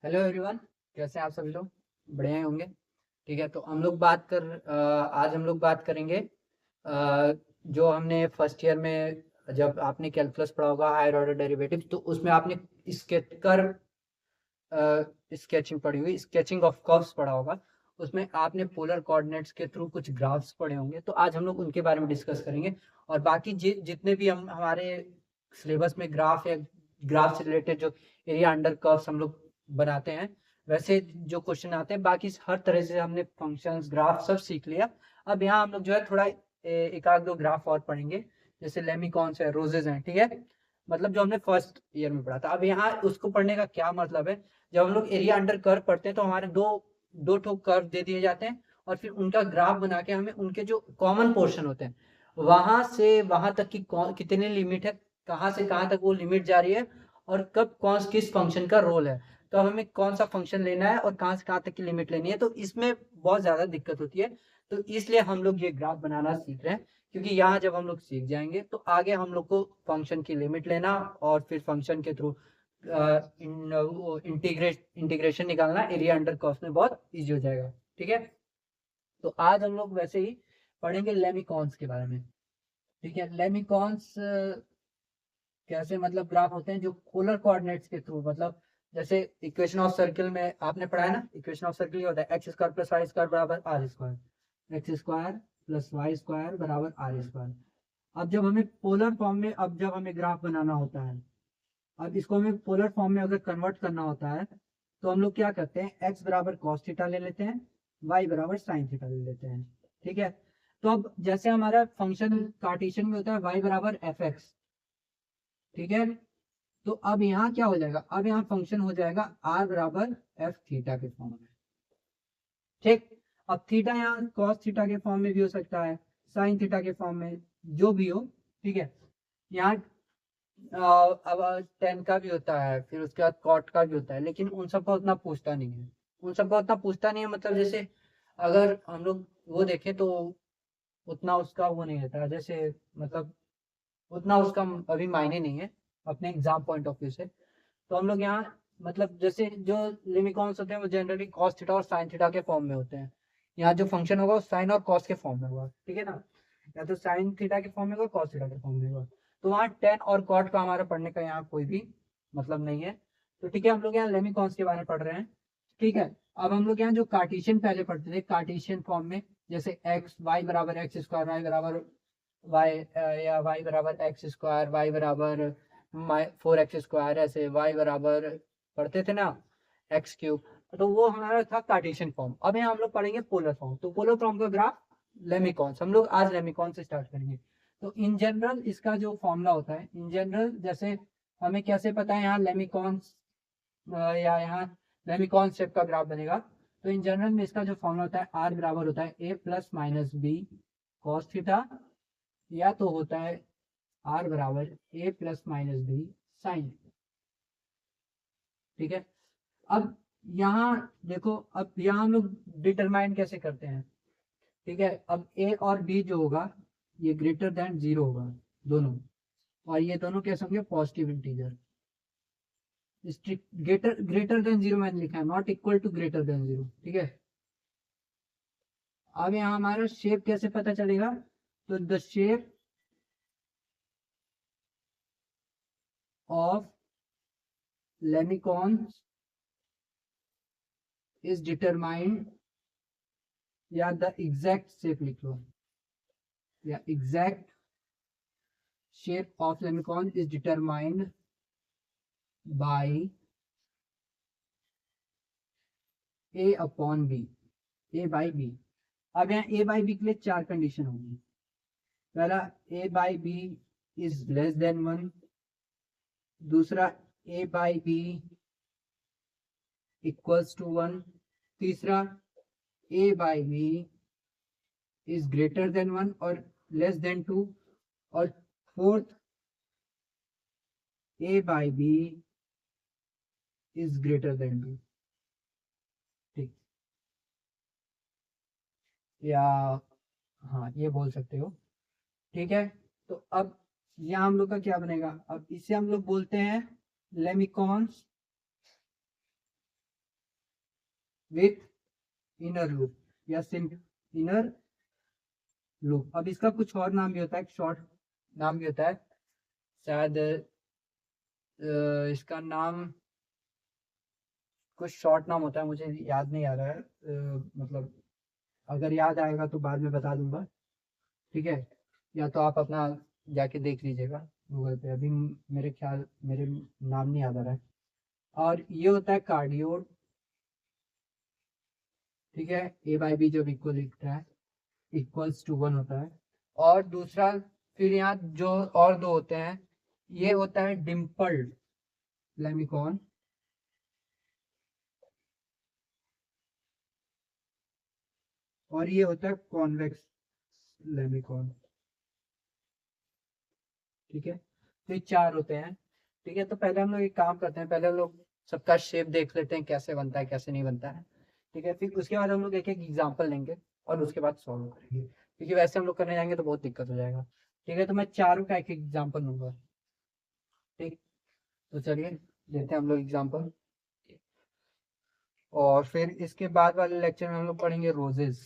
Hello everyone. कैसे हैं आप सभी लोग? बढ़िया होंगे। ठीक है, तो हम लोग बात कर आज हम लोग बात करेंगे जो हमने फर्स्ट ईयर में जब आपने कैलकुलस पढ़ा होगा हायर ऑर्डर डेरिवेटिव, तो उसमें आपने स्केचिंग पढ़ी हुई, स्केचिंग ऑफ कर्व्स पढ़ा होगा। उसमें आपने पोलर कोऑर्डिनेट्स के थ्रू कुछ ग्राफ्स पढ़े होंगे, तो आज हम लोग उनके बारे में डिस्कस करेंगे। और बाकी जितने भी हम हमारे सिलेबस में ग्राफ या ग्राफ से रिलेटेड जो एरिया अंडर कर्व्स हम लोग बनाते हैं, वैसे जो क्वेश्चन आते हैं, बाकी हर तरह से हमने फंक्शंस ग्राफ सब सीख लिया। अब यहाँ हम लोग जो है थोड़ा एक आध दो ग्राफ और पढ़ेंगे, जैसे लेमिकॉन्स है, रोजेज हैं। ठीक है, मतलब जो हमने फर्स्ट ईयर में पढ़ा था। अब यहाँ उसको पढ़ने का क्या मतलब है, जब हम लोग एरिया अंडर कर्व पढ़ते हैं तो हमारे दो दो ठो कर्व दे दिए जाते हैं, और फिर उनका ग्राफ बना के हमें उनके जो कॉमन पोर्शन होते हैं वहां से वहां तक की कितनी लिमिट है, कहाँ से कहाँ तक वो लिमिट जा रही है, और कब कौन किस फंक्शन का रोल है, तो हमें कौन सा फंक्शन लेना है और कहाँ से कहाँ तक की लिमिट लेनी है। तो इसमें बहुत ज्यादा दिक्कत होती है, तो इसलिए हम लोग ये ग्राफ बनाना सीख रहे हैं। क्योंकि यहाँ जब हम लोग सीख जाएंगे तो आगे हम लोग को फंक्शन की लिमिट लेना और फिर फंक्शन के थ्रू इंटीग्रेशन निकालना एरिया अंडर कर्व में बहुत इजी हो जाएगा। ठीक है, तो आज हम लोग वैसे ही पढ़ेंगे लेमिकॉन्स के बारे में। ठीक है, लेमिकॉन्स कैसे मतलब ग्राफ होते हैं जो पोलर कोऑर्डिनेट्स के थ्रू, मतलब जैसे इक्वेशन ऑफ सर्कल में आपने पढ़ा है ना, इक्वेशन ऑफ सर्कल ये होता है X square plus Y square बराबर R square, X square plus Y square बराबर आर स्क्वायर। अब जब हमें पोलर फॉर्म में, अब जब हमें ग्राफ बनाना होता है, अब इसको हमें पोलर फॉर्म में अगर कन्वर्ट करना होता है, तो हम लोग क्या करते हैं, एक्स बराबर कॉस थीटा ले लेते हैं, वाई बराबर साइन थीटा ले लेते हैं। ठीक है, तो अब जैसे हमारा फंक्शन कार्टेशियन में होता है वाई बराबर एफ एक्स। ठीक है, तो अब यहाँ क्या हो जाएगा, अब यहाँ फंक्शन हो जाएगा आर बराबर एफ थीटा के फॉर्म में। ठीक, अब थीटा यहाँ कॉस थीटा के फॉर्म में भी हो सकता है, साइन थीटा के फॉर्म में, जो भी हो। ठीक है, यहाँ अब टेन का भी होता है, फिर उसके बाद कॉट का भी होता है, लेकिन उन सबका उतना पूछता नहीं है। उन सबका उतना पूछता नहीं है, मतलब जैसे अगर हम लोग वो देखें तो उतना उसका वो नहीं रहता, जैसे मतलब उतना उसका अभी मायने नहीं है अपने एग्जाम पॉइंट ऑफ व्यू से। तो हम लोग यहाँ मतलब जैसे जो लिमिकॉन्स होते हैं वो जनरली कॉस थीटा और साइन थीटा के फॉर्म में होते हैं। यहाँ जो फंक्शन होगा वो साइन और कॉस के फॉर्म में होगा। ठीक है ना, या तो साइन थीटा के फॉर्म में होगा, कॉस थीटा के फॉर्म में होगा। तो वहाँ टेन और कॉट का हमारा पढ़ने का यहाँ कोई भी मतलब नहीं है। तो ठीक है, हम लोग यहाँ लेमिकॉन्स के बारे में पढ़ रहे हैं। ठीक है, अब हम लोग यहाँ जो कार्टेशियन पहले पढ़ते थे कार्टेशियन फॉर्म में, जैसे एक्स वाई बराबर एक्स स्क्वायर, वाई बराबर वाई या वाई बराबर एक्स स्क्वायर, वाई बराबर 4x स्क्वायर, ऐसे वाई बराबर पढ़ते थे ना एक्स क्यूब। तो वो हमारा था कार्टेशियन फॉर्म। अब यहाँ हम लोग पढ़ेंगे पोलर फॉर्म, तो पोलर फॉर्म का ग्राफ लेमिकॉन्स, हम लोग आज लेमिकॉन से स्टार्ट करेंगे। तो इन जनरल इसका जो फॉर्मूला होता है, इन जनरल जैसे हमें कैसे पता है यहाँ लेमिकॉन्स या यहाँ लेमिकॉन शेप का ग्राफ बनेगा, तो इन जनरल में इसका जो फॉर्मूला होता है आर बराबर होता है A plus minus B cos theta, या तो होता है आर बराबर A plus minus B sine. ठीक है, अब यहाँ देखो, अब यहाँ हम लोग डिटरमाइन कैसे करते हैं। ठीक है, अब ए और बी जो होगा ये ग्रेटर देन जीरो होगा दोनों, और ये दोनों कैसे होंगे, positive integer. Greater greater than zero मैंने लिखा है, not equal to greater than zero. ठीक है, अब यहाँ हमारा शेप कैसे पता चलेगा, तो the shape of limacon is determined, या द एग्जैक्ट शेप लिख लो, या exact shape of limacon is determined by A upon B, A by B. अब यहाँ ए बाई बी के लिए चार कंडीशन होंगी। पहला, A by B is less than one. दूसरा, A by B equals to one. तीसरा, A by B is greater than one और लेस देन टू। और fourth, A by B is greater than two. ठीक, या हाँ ये बोल सकते हो। ठीक है, तो अब यहाँ हम लोग का क्या बनेगा, अब इसे हम लोग बोलते हैं लेमिकॉन्स विथ इनर लूप या सिंपल इनर लूप। अब इसका कुछ और नाम भी होता है, शॉर्ट नाम भी होता है शायद, इसका नाम कुछ शॉर्ट नाम होता है, मुझे याद नहीं आ रहा है, मतलब अगर याद आएगा तो बाद में बता दूंगा, ठीक है। या तो आप अपना जाके देख लीजिएगा गूगल पे, अभी मेरे नाम नहीं याद आ रहा है। और ये होता है कार्डियोड, ठीक है। ए बाई बी जब इक्वल लिखता है, इक्वल्स टू 1 होता है। और दूसरा फिर यहाँ जो और दो होते हैं, ये होता है डिम्पल्ड लेमिकॉन, और ये होता है कॉन्वेक्स लेमिकॉन, ठीक है। तो ये चार होते हैं, ठीक है। तो पहले हम लोग एक काम करते हैं, पहले हम लोग सबका शेप देख लेते हैं कैसे बनता है कैसे नहीं बनता है, ठीक है। फिर उसके बाद हम लोग एक एक एग्जाम्पल लेंगे और उसके बाद सॉल्व करेंगे, क्योंकि वैसे हम लोग करने जाएंगे तो बहुत दिक्कत हो जाएगा, ठीक है। तो मैं चारों का एक एग्जाम्पल लूंगा, ठीक। तो चलिए लेते हैं हम लोग एग्जाम्पल, और फिर इसके बाद वाले लेक्चर में हम लोग पढ़ेंगे रोजेस,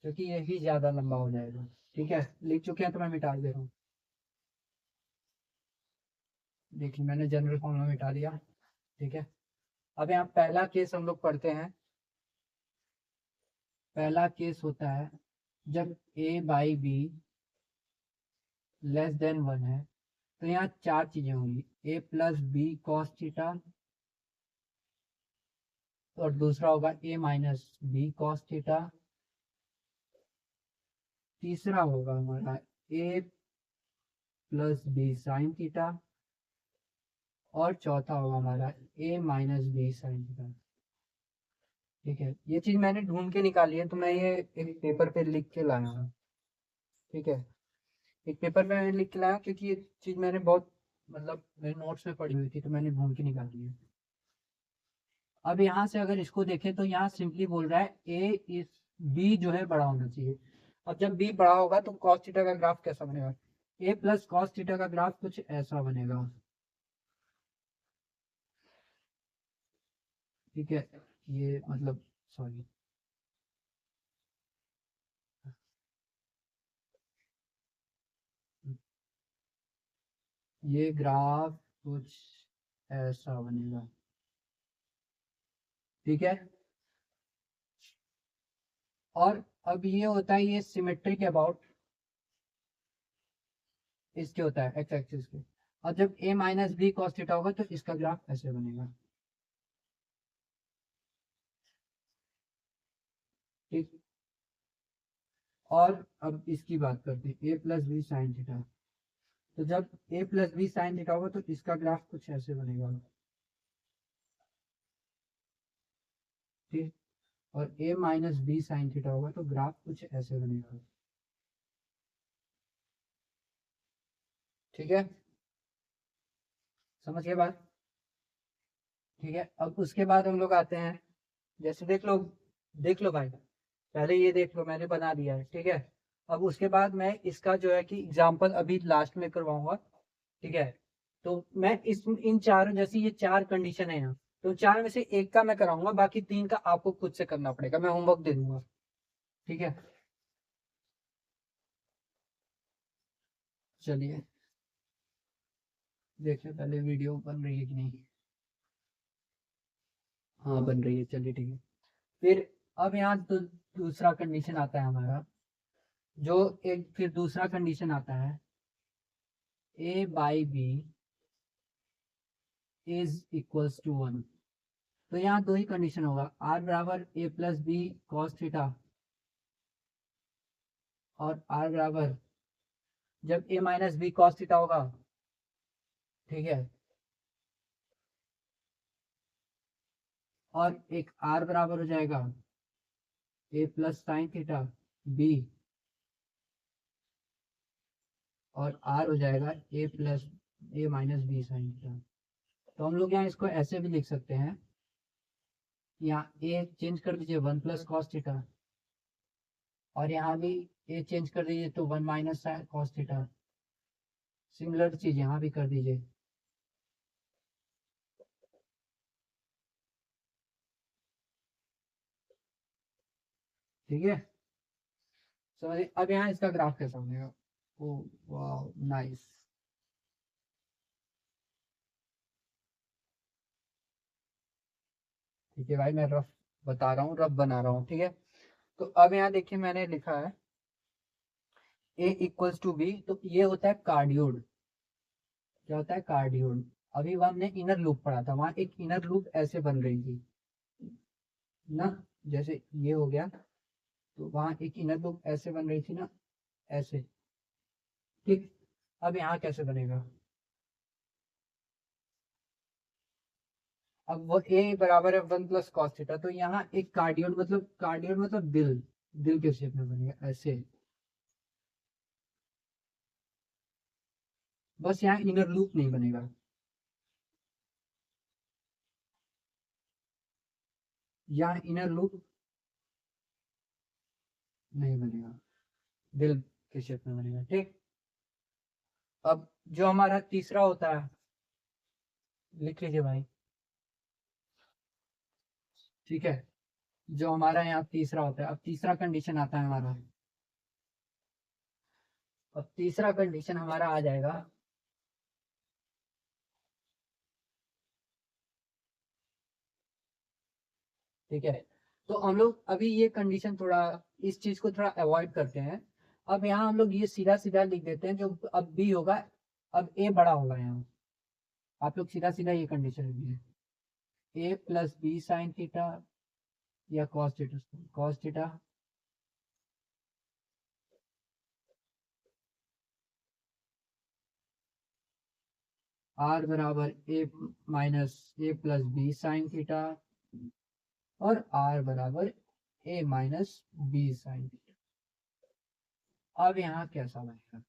क्योंकि ये ही ज्यादा लंबा हो जाएगा, ठीक है। लिख चुके हैं तो मैं मिटा दे रहा हूँ, देखिए मैंने जनरल फॉर्म में मिटा दिया, ठीक है। अब यहाँ पहला केस हम लोग पढ़ते हैं। पहला केस होता है जब ए बाई बी लेस देन 1 है, तो यहाँ चार चीजें होंगी, ए प्लस बी कॉस थीटा, और दूसरा होगा ए माइनस बी कॉस थीटा, तीसरा होगा हमारा ए प्लस बी साइन थीटा, और चौथा होगा हमारा ए माइनस बी साइन थीटा, ठीक है। ये चीज मैंने ढूंढ के निकाली है, तो मैं ये एक पेपर पे लिख के लाया हूँ, ठीक है। एक पेपर पे मैंने लिख के लाया क्योंकि ये चीज मैंने बहुत, मतलब मेरे नोट्स में पढ़ी हुई थी, तो मैंने ढूंढ के निकाली है। अब यहाँ से अगर इसको देखें तो यहाँ सिंपली बोल रहा है ए इस बी जो है बड़ा होना चाहिए। अब जब बी बड़ा होगा तो कॉस थीटा का ग्राफ कैसा बनेगा, ए प्लस कॉस थीटा का ग्राफ कुछ ऐसा बनेगा, ठीक है। ये मतलब सॉरी, ये ग्राफ कुछ ऐसा बनेगा, ठीक है। और अब ये होता है, ये सिमेट्रिक अबाउट इसके होता है एक्स एक्सिस के। और जब A minus B cos theta होगा तो इसका ग्राफ ऐसे बनेगा, ठीक। और अब इसकी बात करते हैं ए प्लस बी साइन थीटा, तो जब ए प्लस बी साइन थीटा होगा तो इसका ग्राफ कुछ ऐसे बनेगा, ठीक। और ए माइनस बी साइन थीटा होगा तो ग्राफ कुछ ऐसे बनेगा, ठीक है। समझ के बात, ठीक है। अब उसके बाद हम लोग आते हैं, जैसे देख लो भाई, पहले ये देख लो मैंने बना दिया है, ठीक है। अब उसके बाद मैं इसका जो है कि एग्जाम्पल अभी लास्ट में करवाऊंगा, ठीक है। तो मैं इस इन चारों, जैसे ये चार कंडीशन है यहाँ, तो चार में से एक का मैं कराऊंगा, बाकी तीन का आपको खुद से करना पड़ेगा, मैं होमवर्क दे दूंगा, ठीक है। चलिए देखिए पहले वीडियो बन रही है कि नहीं, हाँ बन रही है, चलिए ठीक है। फिर अब यहाँ दूसरा कंडीशन आता है हमारा, जो एक फिर दूसरा कंडीशन आता है A by B is equals to 1। तो यहाँ दो ही कंडीशन होगा, आर बराबर A plus B cos theta, और आर बराबर जब A minus B cos theta होगा, ठीक है। और एक आर बराबर हो जाएगा A plus sine theta B, और आर हो जाएगा A plus A minus B sine theta. तो हम लोग यहाँ इसको ऐसे भी लिख सकते हैं, यहाँ ए चेंज कर दीजिए 1 प्लस कॉस थीटा, और यहाँ भी ए चेंज कर दीजिए तो 1 माइनस कॉस थीटा, सिमिलर चीज यहाँ भी कर दीजिए, ठीक है, समझिए। अब यहाँ इसका ग्राफ कैसा बनेगा? ओ वाह, नाइस। ठीक है भाई, मैं रफ बता रहा हूँ, रफ बना रहा हूँ, ठीक है। तो अब यहाँ देखिए मैंने लिखा है A इक्वल्स टू बी, तो ये होता है कार्डियोड। क्या होता है? कार्डियोड। अभी वो हमने इनर लूप पढ़ा था, वहां एक इनर लूप ऐसे बन रही थी ना, जैसे ये हो गया, तो वहां एक इनर लूप ऐसे बन रही थी ना, ऐसे। ठीक। अब यहाँ कैसे बनेगा? अब वो ए बराबर है 1 + cos थीटा, तो यहाँ एक कार्डियोड, मतलब कार्डियोड मतलब दिल, दिल के शेप में बनेगा ऐसे। बस यहाँ इनर लूप नहीं बनेगा, यहाँ इनर लूप नहीं बनेगा, दिल के शेप में बनेगा, ठीक। अब जो हमारा तीसरा होता है, लिख लीजिए भाई, ठीक है। जो हमारा यहाँ तीसरा होता है, अब तीसरा कंडीशन आता है हमारा। अब तीसरा कंडीशन हमारा आ जाएगा, ठीक है। तो हम लोग अभी ये कंडीशन थोड़ा, इस चीज को थोड़ा अवॉइड करते हैं। अब यहाँ हम लोग ये सीधा सीधा लिख देते हैं, जो अब बी होगा, अब ए बड़ा होगा यहाँ। आप लोग सीधा सीधा ये कंडीशन लिखिए, A + B sin थीटा या cos theta, cos theta R बराबर A - A + B sin theta, और R बराबर A - B sin थीटा। अब यहाँ कैसा बनेगा?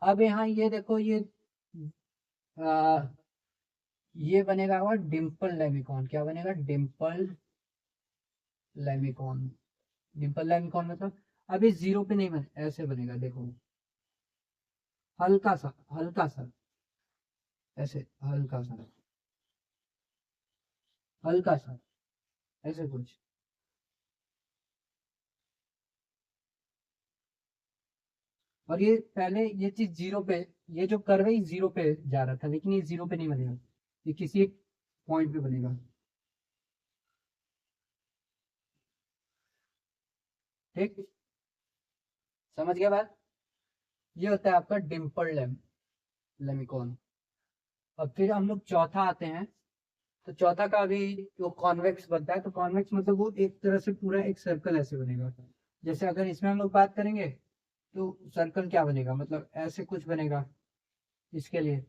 अब यहाँ ये देखो, आ, ये बनेगा और डिम्पल लेमिकॉन। क्या बनेगा? डिम्पल लेमिकॉन। डिम्पल लेमिकॉन मतलब अभी जीरो पे नहीं बने, ऐसे बनेगा, देखो, हल्का सा, हल्का सा, ऐसे हल्का सा, हल्का सा, ऐसे कुछ। और ये पहले ये चीज जीरो पे, ये जो कर्व है जीरो पे जा रहा था, लेकिन ये जीरो पे नहीं बनेगा, ये किसी एक पॉइंट पे बनेगा, ठीक। समझ गया बात? ये होता है आपका डिम्पल लेमिकॉन। अब फिर हम लोग चौथा आते हैं। तो चौथा का भी जो कॉन्वेक्स बनता है, तो कॉन्वेक्स मतलब वो एक तरह से पूरा एक सर्कल ऐसे बनेगा। जैसे अगर इसमें हम लोग बात करेंगे, तो सर्कल क्या बनेगा, मतलब ऐसे कुछ बनेगा इसके लिए।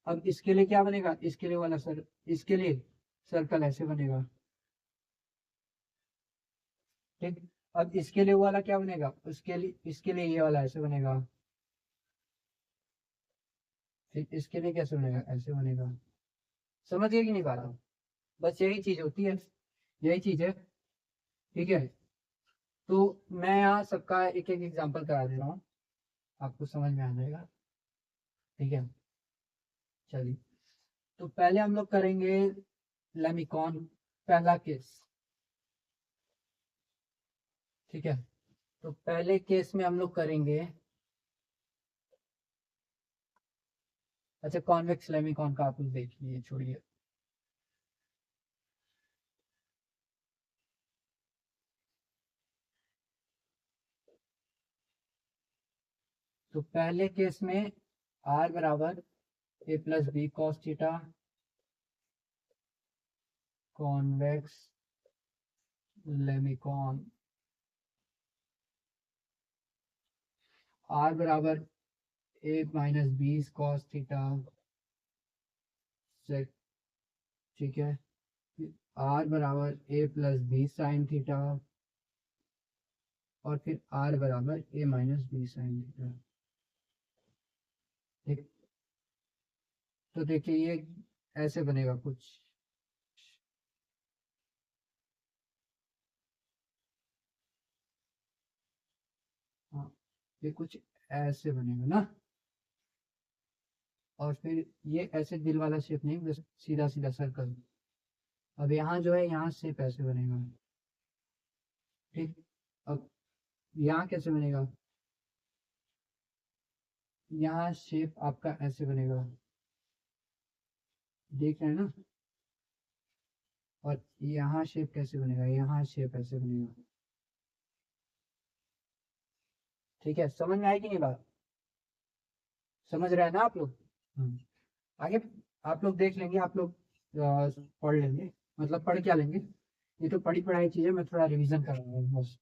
अब इसके लिए क्या बनेगा? इसके लिए वाला सर, इसके लिए सर्कल ऐसे बनेगा, ठीक। अब इसके लिए वाला क्या बनेगा? उसके लिए, इसके लिए ये वाला ऐसे बनेगा, फिर इसके लिए कैसे बनेगा? ऐसे बनेगा। समझ गए कि नहीं बात? बस यही चीज होती है, यही चीज है, ठीक है। तो मैं यहाँ सबका एक एक एग्जांपल करा दे रहा हूँ, आपको समझ में आ जाएगा, ठीक है। चलिए, तो पहले हम लोग करेंगे लेमिकॉन, पहला केस, ठीक है। तो पहले केस में हम लोग करेंगे, अच्छा, कॉन्वेक्स लेमिकॉन का आप लोग देख लीजिए, छोड़िए। तो पहले केस में आर बराबर A + B cos theta, convex limacon. R बराबर A - B cos थीटा, ठीक है। आर बराबर A + B sin थीटा, और फिर आर बराबर A - B sin थीटा, ठीक। तो देखिए ये ऐसे बनेगा कुछ, हाँ, ये कुछ ऐसे बनेगा ना, और फिर ये ऐसे दिल वाला शेप नहीं, बस सीधा सीधा सर्कल। अब यहाँ जो है यहाँ शेप ऐसे बनेगा, ठीक। अब यहाँ कैसे बनेगा, यहाँ शेप आपका ऐसे बनेगा, देख रहे हैं ना। और यहाँ शेप कैसे बनेगा, यहाँ शेप ऐसे बनेगा, ठीक है। समझ में आएगी नहीं बात, समझ रहे हैं ना आप लोग। आगे आप लोग देख लेंगे, आप लोग पढ़ लेंगे, मतलब पढ़ क्या लेंगे, ये तो पढ़ी पढ़ाई चीज़ है, मैं थोड़ा रिवीजन कर रहा हूँ बस,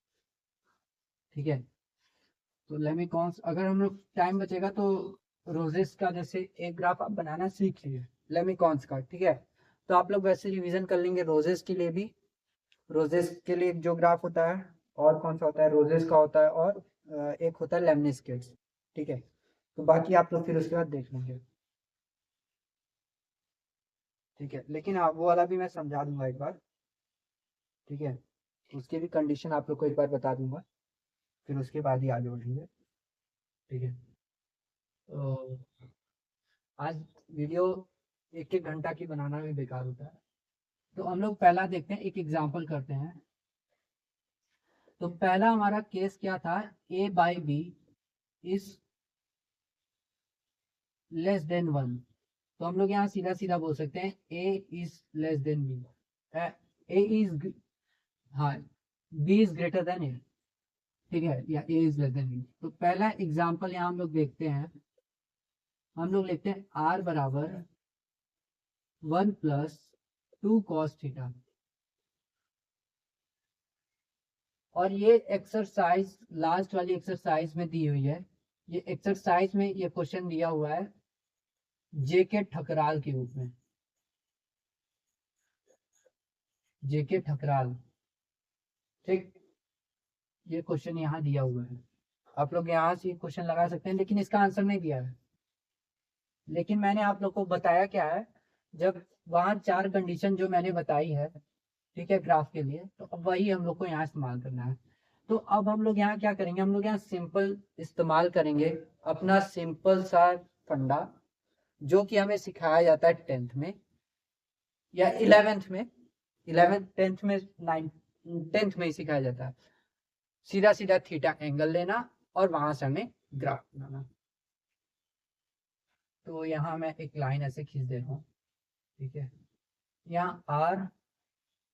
ठीक है। तो लेमिकॉन्स अगर हम लोग टाइम बचेगा तो रोजेस का जैसे एक ग्राफ आप बनाना सीख लिए लेमिकॉन्स का, ठीक है। तो आप लोग वैसे रिवीजन कर लेंगे रोजेस के लिए भी। रोजेस के लिए जो ग्राफ होता है, और कौन सा होता है, रोजेस का होता है, और एक होता है लेमनिस्केट्स, ठीक है। तो बाकी आप लोग फिर उसके बाद देख लेंगे, ठीक है। लेकिन हाँ वो वाला भी मैं समझा दूंगा एक बार, ठीक है। उसकी भी कंडीशन आप लोग को एक बार बता दूंगा, फिर उसके बाद ही आगे बढ़ेंगे, ठीक है। तो आज वीडियो एक एक घंटा की बनाना भी बेकार होता है। तो हम लोग पहला देखते हैं, एक एग्जांपल करते हैं। तो पहला हमारा केस क्या था, a by B is less than 1। तो हम लोग यहाँ सीधा सीधा बोल सकते हैं a is less then b, a is, हाँ, b is greater then a, ठीक है, या a is less then b। तो पहला एग्जांपल यहाँ हम लोग देखते हैं, हम लोग लिखते हैं r बराबर 1 प्लस 2 कॉस थीटा। और ये एक्सरसाइज लास्ट वाली एक्सरसाइज में दी हुई है, ये एक्सरसाइज में ये क्वेश्चन दिया हुआ है जेके ठकराल के रूप में, जेके ठकराल, ठीक। ये क्वेश्चन यहाँ दिया हुआ है, आप लोग यहाँ से क्वेश्चन लगा सकते हैं, लेकिन इसका आंसर नहीं दिया है। लेकिन मैंने आप लोग को बताया क्या है, जब वहाँ 4 कंडीशन जो मैंने बताई है, ठीक है, ग्राफ के लिए, तो अब वही हम लोग को यहाँ इस्तेमाल करना है। तो अब हम लोग यहाँ क्या करेंगे, हम लोग यहाँ सिंपल इस्तेमाल करेंगे अपना सिंपल सा फंडा, जो कि हमें सिखाया जाता है 10th में या 11th में, 11th 10th में 9 10th में ही सिखाया जाता है। सीधा सीधा थीटा एंगल लेना और वहां से हमें ग्राफ बनाना। तो यहाँ मैं एक लाइन ऐसे खींच दे रहा हूँ, ठीक है। यहाँ आर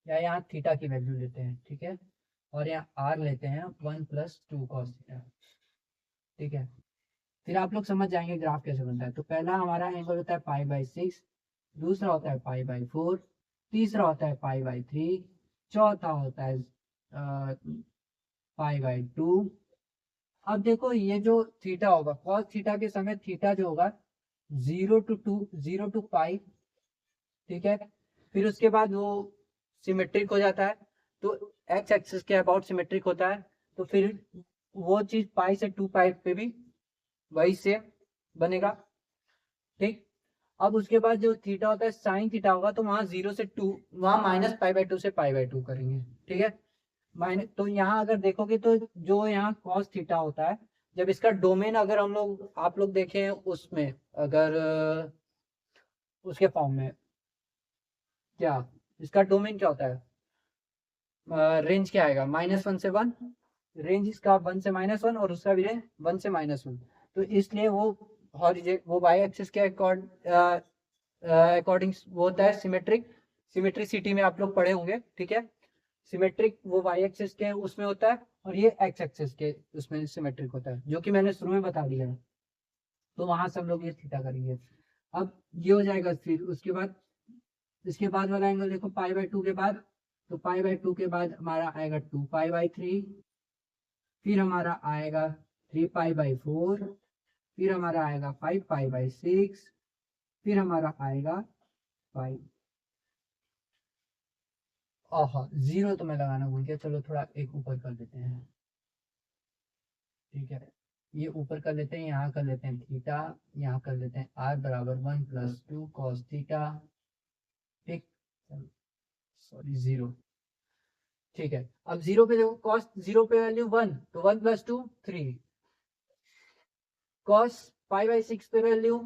या यहाँ थीटा की वैल्यू लेते हैं, ठीक है, और यहाँ आर लेते हैं 1 प्लस 2 कॉस थीटा, ठीक है। फिर आप लोग समझ जाएंगे ग्राफ कैसे बनता है। तो पहला हमारा एंगल होता है π/6, दूसरा होता है π/4, तीसरा होता है π/3, चौथा होता है π/2। अब देखो ये जो थीटा होगा, कॉस थीटा के समय थीटा जो होगा 0 to 2 ठीक है। फिर उसके बाद वो सिमेट्रिक हो जाता है, तो एक्स एक्सिस के अबाउट सिमेट्रिक होता है, तो फिर वो चीज पाई से 2 पे भी वही से बनेगा, ठीक। अब उसके बाद जो थीटा होता है साइन थीटा होगा, तो वहां 0 से 2, वहां -π/2 से π/2 करेंगे, ठीक है। माइनस, तो यहाँ अगर देखोगे तो जो यहाँ कॉस थीटा होता है, जब इसका डोमेन अगर हम लोग आप लोग देखें उसमें, अगर उसके फॉर्म में, क्या इसका डोमेन क्या होता है, रेंज क्या आएगा, -1 से 1, रेंज इसका 1 से -1 और उसका भी रेंज 1 से -1। तो इसलिए वो वो वाई एक्सिस के अकॉर्डिंग वो होता है सिमेट्रिक, सिमेट्रिसिटी में आप लोग पढ़े होंगे, ठीक है। सिमेट्रिक वो वाई एक्सिस के उसमें होता है, और ये एक्स एक्सिस के उसमें सिमेट्रिक होता है, जो कि मैंने शुरू में बता दिया है। तो वहां से हम लोग ये थीटा करेंगे। अब ये हो जाएगा, फिर उसके बाद इसके बाद वाला एंगल देखो π/2 के बाद, तो π/2 के बाद हमारा आएगा 2π/3, फिर हमारा आएगा 3π/4, फिर हमारा आएगा 5π/6, फिर हमारा आएगा 5। आहा, 0 तो मैं लगाना भूल गया, चलो थोड़ा एक ऊपर कर देते हैं, ठीक है। ये ऊपर कर लेते हैं, यहाँ कर लेते हैं थीटा, यहाँ कर लेते हैं r बराबर 1 प्लस 2 कॉस थीटा, ठीक, सॉरी 0, ठीक है। अब 0 पे देखो, कॉस 0 पे वैल्यू 1, तो 1 प्लस 2 3, कॉस π/6 पे वैल्यू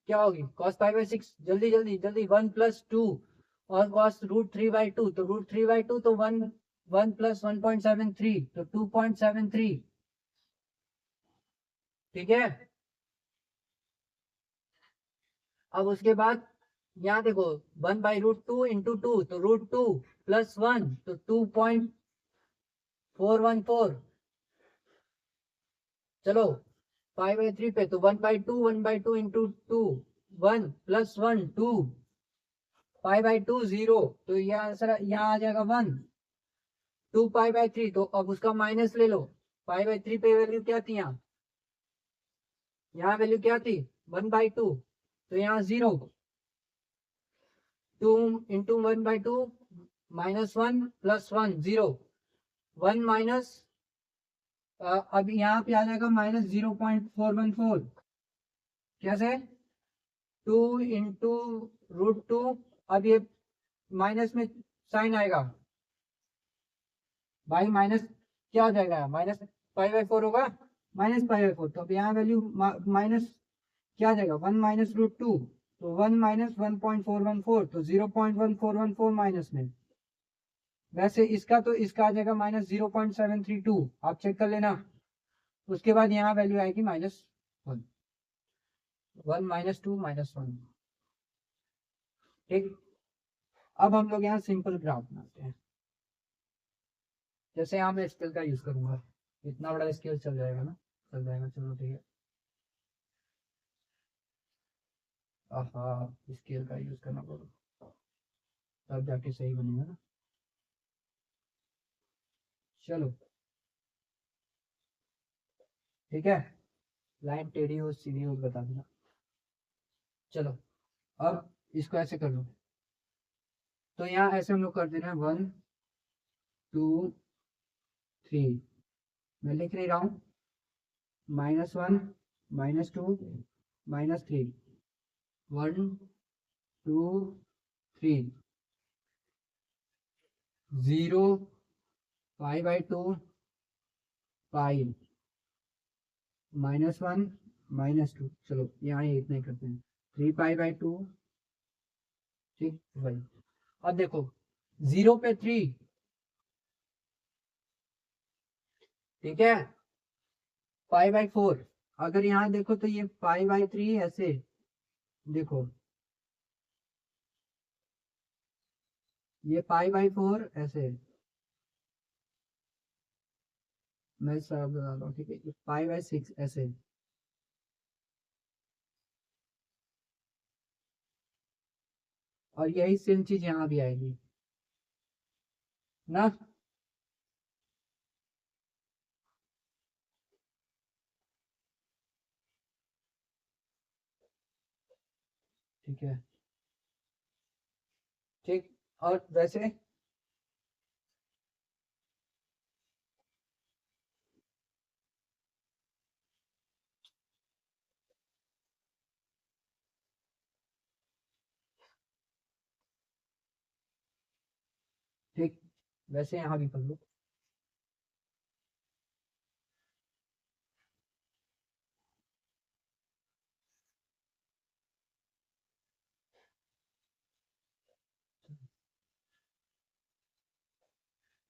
क्या होगी cos पाई बाई 6, जल्दी जल्दी जल्दी, 1 प्लस 2 और cos √3/2, तो √3/2 तो 1 प्लस 1.73 तो 2.73, ठीक है। अब उसके बाद यहाँ देखो 1/√2 इंटू 2 तो √2 प्लस 1 तो 2.414, चलो पाई बाई 3 पे तो 1/2 इंटू 2 1 प्लस 1 2 पाई बाई 2 0, तो ये आंसर यहाँ आ जाएगा 1। 2 पाई बाई 3 तो अब उसका माइनस ले लो, पाई बाई 3 पे वैल्यू क्या थी, यहाँ वैल्यू क्या थी 1/2, तो यहाँ 0, 2 इंटू 1/2 माइनस 1 प्लस 1 0, 1 माइनस, अब यहाँ पे आ जाएगा माइनस 0.414, कैसे 2 इंटू √2, अब ये माइनस में साइन आएगा भाई, माइनस क्या आ जाएगा, माइनस पाई बाई 4 होगा, माइनस पाई बाई 4, तो अब यहाँ वैल्यू माइनस क्या आ जाएगा 1 माइनस √2, तो 1 माइनस 1.414, तो 0.1414 माइनस में, वैसे इसका तो इसका आ जाएगा माइनस 0.732, आप चेक कर लेना। उसके बाद यहाँ वैल्यू आएगी -1, 1 माइनस 2 माइनस 1, ठीक। अब हम लोग यहाँ सिंपल ग्राफ बनाते हैं, जैसे यहाँ मैं स्केल का यूज करूंगा, इतना बड़ा स्केल चल जाएगा ना, चल जाएगा, चलो ठीक है। हाँ स्केल का यूज करना पड़ेगा तब जाके सही बनेगा ना, चलो ठीक है, लाइन टेढ़ी हो सीधी हो बता देना। चलो अब इसको ऐसे कर लो, तो यहाँ ऐसे हम लोग कर देना 1 2 3, मैं लिख नहीं रहा हूँ, -1 -2 -3, 1 2 3 0 पाई बाई 2 पाई -1 -2, चलो यहाँ ये इतना ही करते हैं, 3 पाई बाई 2, ठीक भाई। अब देखो 0 पे 3, ठीक है, पाई बाई 4, अगर यहाँ देखो तो ये पाई बाई 3 ऐसे देखो, ये पाई बाई 4 ऐसे, मैं सब बता रहा हूँ, ठीक है, ये पाई बाई 6 ऐसे, और यही सेम चीज यहाँ भी आएगी ना, ठीक है, ठीक। और वैसे ठीक, वैसे यहाँ भी कर लो,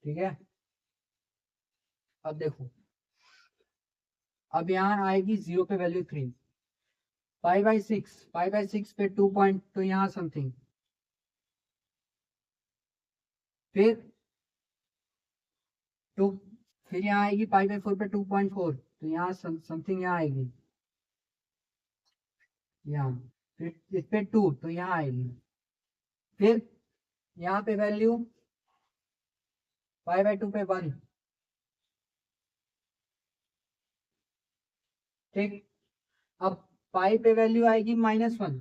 ठीक है। अब देखो, अब यहाँ आएगी 0 पे वैल्यू 3, पाई बाई 6 पे 2 पॉइंट, तो यहाँ समथिंग, फिर 2, फिर यहाँ आएगी पाई बाई 4 पे 2.4, तो यहाँ समथिंग यहाँ आएगी, यहाँ, फिर इस पे 2 तो यहाँ आएगी, फिर यहाँ पे वैल्यू पाई बाई 2 पे 1, ठीक। अब पाई पे वैल्यू आएगी -1,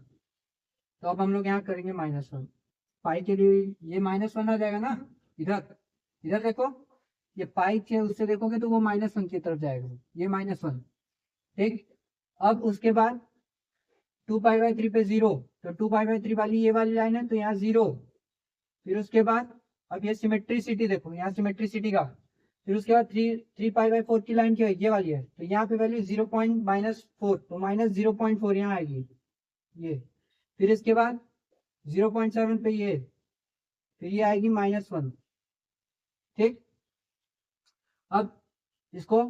तो अब हम लोग यहाँ करेंगे -1, पाई के लिए ये -1 आ जाएगा ना, इधर इधर देखो, ये पाई के उससे देखोगे तो वो -1 की तरफ जाएगा, ये -1, ठीक। अब उसके बाद 2 पाई बाई 3 पे 0, तो 2 पाई बाई 3 वाली ये वाली लाइन है, तो यहाँ 0, फिर उसके बाद अब ये सिमेट्रिसिटी देखो, यहाँ सिमेट्रिसिटी का, फिर उसके बाद 3 पाई बाई 4 की लाइन क्या है, ये वाली है, तो यहाँ पे वैल्यू 0 पॉइंट -4, तो -0.4 यहाँ आएगी, ये, फिर इसके बाद 0.7 पे ये, फिर ये आएगी -1। ठीक, अब इसको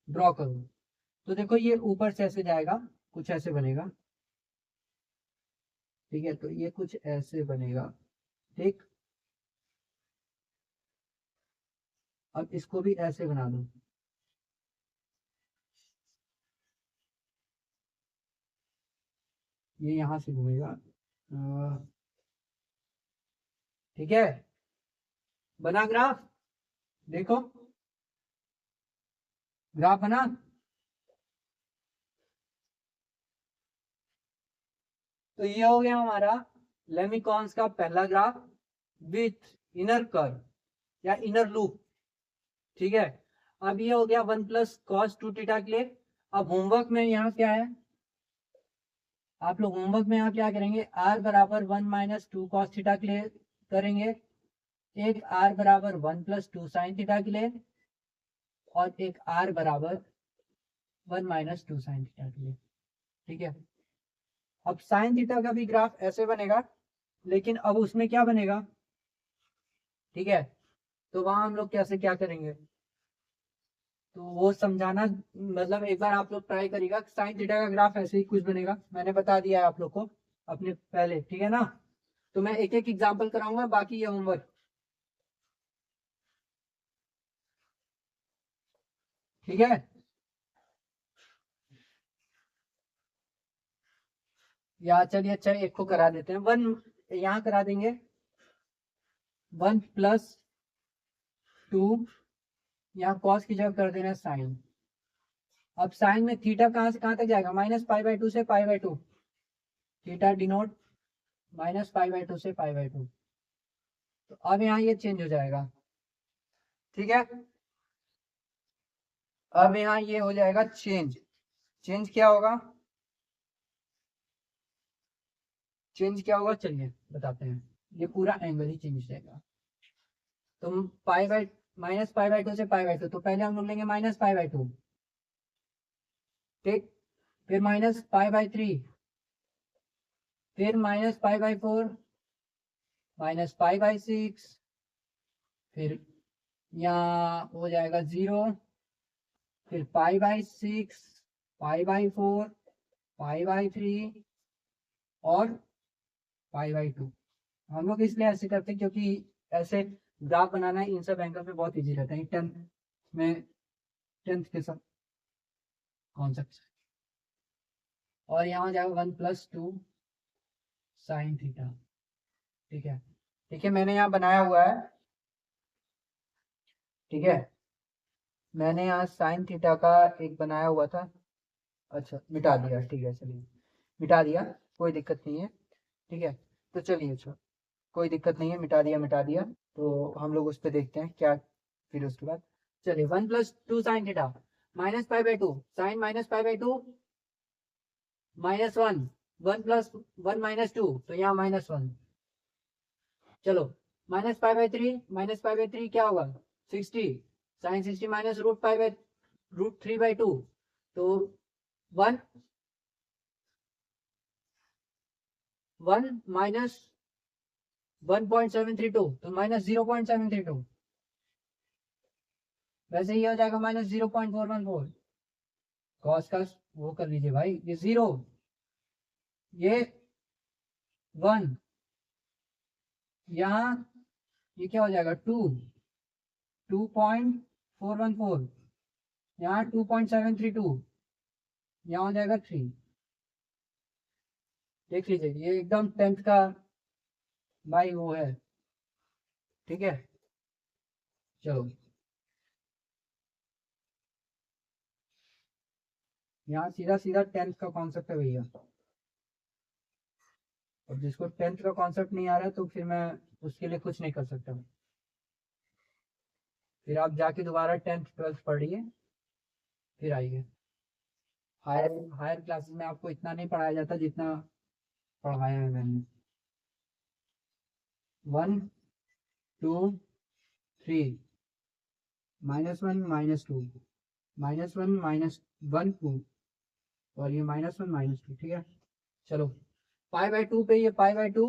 ड्रॉ करो तो देखो ये ऊपर से ऐसे जाएगा, कुछ ऐसे बनेगा। ठीक है, तो ये कुछ ऐसे बनेगा। ठीक, अब इसको भी ऐसे बना दो। ये यहां से घूमेगा। ठीक है, बना ग्राफ, देखो ग्राफ बना। तो ये हो गया हमारा लेमिकॉन्स का पहला ग्राफ विथ इनर कर्व या इनर लूप। ठीक है, अब ये हो गया 1 + cos 2 थीटा के लिए। अब होमवर्क में यहाँ क्या है, आप लोग होमवर्क में यहाँ क्या करेंगे, r बराबर 1 - 2 cos थीटा के लिए करेंगे, एक r बराबर 1 + 2 sin थीटा के लिए, और एक r बराबर 1 - 2 sin थीटा के लिए। ठीक है, अब साइन थीटा का भी ग्राफ ऐसे बनेगा, लेकिन अब उसमें क्या बनेगा। ठीक है, तो वहां हम लोग कैसे क्या करेंगे, तो वो समझाना, मतलब एक बार आप लोग ट्राई करिएगा। साइन थीटा का ग्राफ ऐसे ही कुछ बनेगा, मैंने बता दिया है आप लोग को अपने पहले। ठीक है ना, तो मैं एक एक एग्जांपल कराऊंगा, बाकी ये होमवर्क। ठीक है, या चलिए अच्छा एक को करा देते हैं। वन यहाँ करा देंगे, 1 + 2, यहाँ कॉस की जगह कर देना साइन। अब साइन में थीटा कहाँ से कहाँ तक जाएगा, -π/2 से π/2। थीटा डिनोट -π/2 से π/2। तो अब यहाँ ये चेंज हो जाएगा। ठीक है, अब यहाँ ये हो जाएगा चेंज। चेंज क्या होगा, चेंज क्या होगा चलिए बताते हैं। ये पूरा एंगल ही चेंज हो जाएगा। तो -π/2 से π/2, तो पहले हम लोग लेंगे -π/2। ठीक, फिर -π/3, फिर -π/4, -π/6, फिर यहाँ हो जाएगा 0, फिर π/6, π/4, π/3 और π/2। हम लोग इसलिए ऐसे करते हैं क्योंकि ऐसे ग्राफ बनाना इन सब एंगल पे बहुत इजी रहता है। 10th में, 10th के सब कॉन्सेप्ट। और यहाँ जाएगा 1 + 2 sin थीटा। ठीक है, ठीक है, मैंने यहाँ बनाया हुआ है। ठीक है, मैंने यहाँ साइन थीटा का एक बनाया हुआ था। अच्छा मिटा दिया, ठीक है चलिए, मिटा दिया, कोई दिक्कत नहीं है। ठीक है, तो चलिए अच्छा, कोई दिक्कत नहीं है, मिटा दिया, मिटा दिया। तो हम लोग उस पर देखते हैं क्या, फिर उसके बाद चलिए 1 + 2 sin थीटा, -π/2 साइन -π/2 -1, 1 + 1 - 2, तो यहाँ -1। चलो -π/3, -π/3 क्या होगा 60, साइन 60 -√3/2, तो 1 1 माइनस 1.732, तो -0.732। वैसे ही हो जाएगा -0.414। कॉस का वो कर लीजिए भाई, ये 0, ये 1, यहाँ ये क्या हो जाएगा 2, 2.414, यहाँ 2.732, यहाँ हो जाएगा 3। देख लीजिए, ये एकदम 10th का भाई वो है। ठीक है, चलो यहाँ सीधा सीधा 10th का कॉन्सेप्ट है भैया। और जिसको 10th का कॉन्सेप्ट नहीं आ रहा है तो फिर मैं उसके लिए कुछ नहीं कर सकता। फिर आप जाके दोबारा 10th 12th पढ़िए, फिर आइए। हायर हायर क्लासेस में आपको इतना नहीं पढ़ाया जाता जितना पढ़ाया है मैंने। 1 2 3, -1 -2, -1 -1 2, और ये -1 -2। ठीक है, चलो पाई बाय टू पे ये pi by two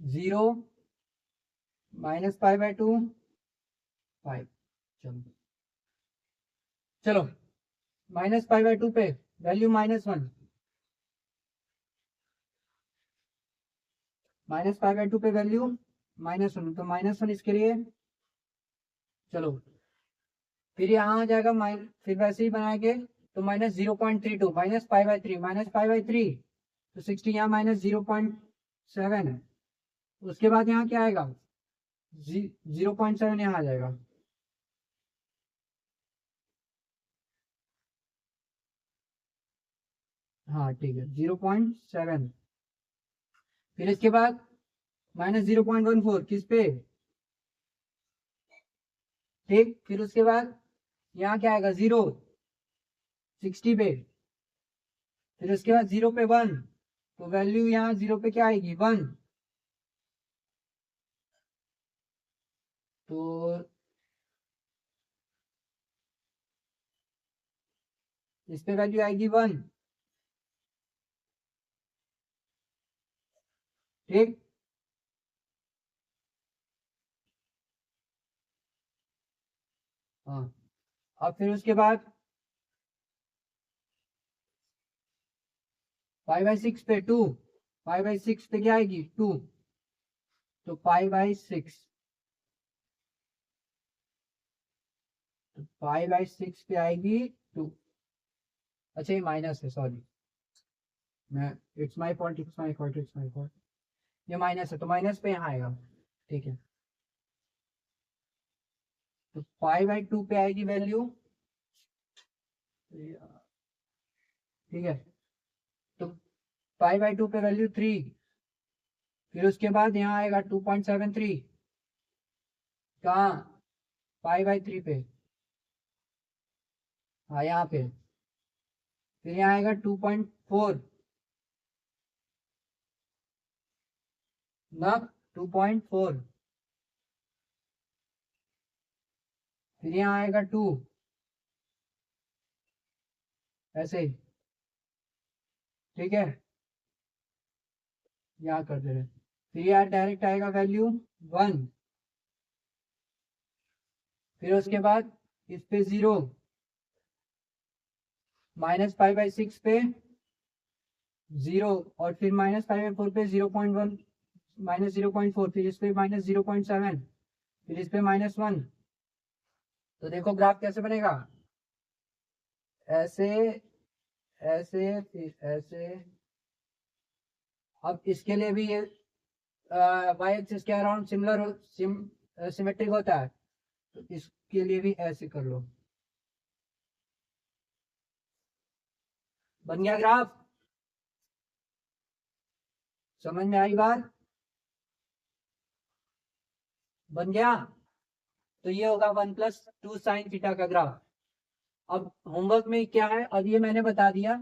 0 minus pi by two 5। चलो चलो माइनस पाई बाय टू पे value -1, minus pi by two पे वैल्यू -1, तो -1 इसके लिए। चलो फिर यहाँ आ जाएगा फिर वैसे ही बनाएंगे तो -0.32 -π/3 तो 60 यहाँ -0.7 है। उसके बाद यहाँ क्या आएगा 0.7 यहाँ आ जाएगा। हाँ ठीक है 0.7। फिर इसके बाद -0.14 किस पे, ठीक। फिर उसके बाद यहाँ क्या आएगा 0 60 पे। फिर उसके बाद 0 पे 1 तो वैल्यू यहाँ 0 पे क्या आएगी 1, तो इस पे वैल्यू आएगी 1, ठीक। हाँ अब फिर उसके बाद 5/6 पे 2, 5/6 पे क्या आएगी 2, तो π/6, तो π/6 पे आएगी 2। अच्छा ये माइनस है, सॉरी मैं, it's my fault, it's my fault, it's my fault. ये माइनस है तो माइनस पे यहाँ आएगा, ठीक है। तो π/2 पे आएगी वैल्यू, ठीक है। तो π/2 पे वैल्यू 3। फिर उसके बाद यहाँ आएगा 2.73, कहाँ π/3 पे, हाँ यहाँ पे। फिर यहाँ आएगा 2.4 ना, 2.4। फिर यहाँ आएगा 2, ऐसे ही, ठीक है। यहाँ कर दे रहे, फिर यहाँ डायरेक्ट आएगा वैल्यू 1। फिर उसके बाद इस पे 0, -π/6 पे 0, और फिर -π/4 पे 0.1 -0.4, फिर इस पे -0.7, फिर इस पे -1। तो देखो ग्राफ कैसे बनेगा, ऐसे ऐसे फिर ऐसे। अब इसके लिए भी ये वाई एक्सिस के अराउंड सिमेट्रिक होता है, तो इसके लिए भी ऐसे कर लो। बन गया ग्राफ, समझ में आई बात, बन गया। तो ये होगा 1+2 sin थीटा का ग्राफ। अब होमवर्क में क्या है, अब ये मैंने बता दिया,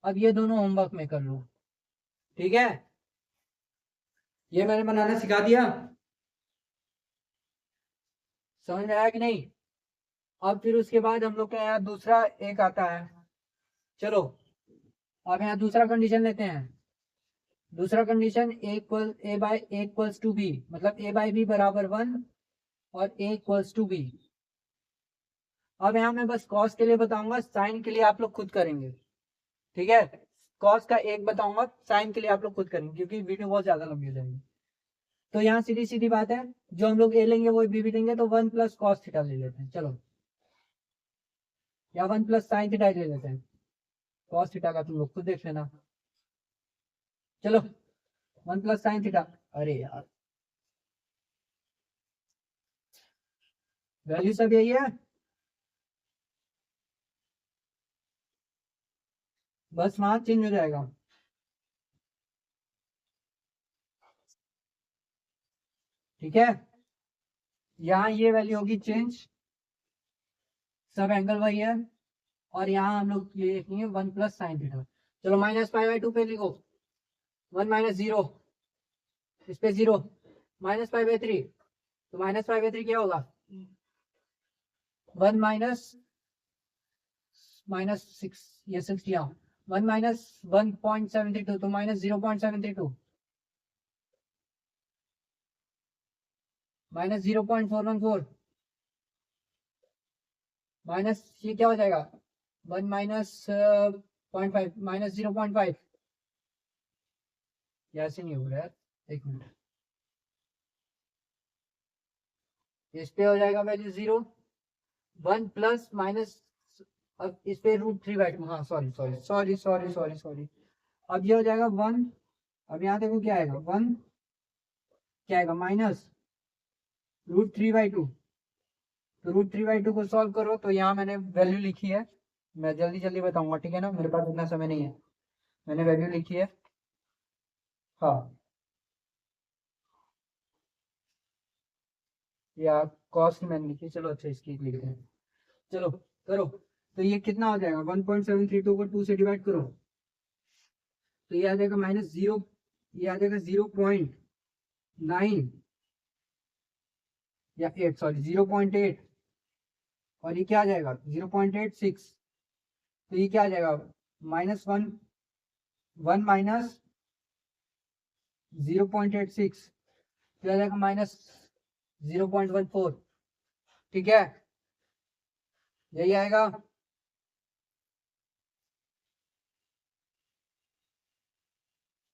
अब ये दोनों होमवर्क में कर लो, ठीक है। ये मैंने बनाना सिखा दिया, समझ में आया कि नहीं। अब फिर उसके बाद हम लोग का यहाँ दूसरा एक आता है। चलो अब यहाँ दूसरा कंडीशन लेते हैं। दूसरा कंडीशन a/b, मतलब a/b बराबर 1 और a=b। अब यहाँ मैं बस कॉस के लिए बताऊंगा, साइन के लिए आप लोग खुद करेंगे, ठीक है। कॉस का एक बताऊंगा, साइन के लिए आप लोग खुद करेंगे, क्योंकि वीडियो बहुत ज्यादा लंबी हो जाएगी। तो यहाँ सीधी सीधी बात है, जो हम लोग ए लेंगे वो बी भी लेंगे, तो 1+cos थीटा ले लेते हैं। चलो या 1+sin थीटा ले लेते हैं, cos थीटा का तुम लोग खुद देख लेना। चलो 1+sin थीटा, अरे यार वैल्यू सब यही है, बस वहां चेंज हो जाएगा, ठीक है। यहाँ ये वैल्यू होगी चेंज, सब एंगल वही है, और यहाँ हम लोग ये लिखेंगे 1+sin थीटा। चलो -π/2 पे लिखो 1 - 0, इस पे 0, -π/3, तो -π/3 क्या होगा 1 - -6, ये 6 यहाँ, 1 माइनस 1.732 तो माइनस 0.732 माइनस 0.414 माइनस ये क्या हो जाएगा 1 माइनस 0.5 माइनस 0.5 ऐसे नहीं हो रहा यार एक मिनट इस पे हो जाएगा वैल्यू 0 1 प्लस माइनस अब इस पे √3/2 हाँ सॉरी अब ये हो जाएगा 1 अब यहाँ देखो क्या आएगा 1 क्या आएगा माइनस √3/2 तो √3/2 को सॉल्व करो तो यहाँ मैंने वैल्यू लिखी है मैं जल्दी जल्दी बताऊंगा ठीक है ना मेरे पास इतना समय नहीं है मैंने वैल्यू लिखी है हाँ या कॉस्ट की मैंने लिखी है चलो अच्छा इसकी लिखते हैं चलो करो तो ये कितना हो जाएगा 1.732 को 2 से डिवाइड करो तो ये आ जाएगा माइनस 0 ये आ जाएगा 0.9 या 8 सॉरी 0.8 और ये क्या आ जाएगा 0.86 तो ये क्या आ जाएगा -1 1 माइनस 0.86 तो आ जाएगा -0.14 ठीक है यही आएगा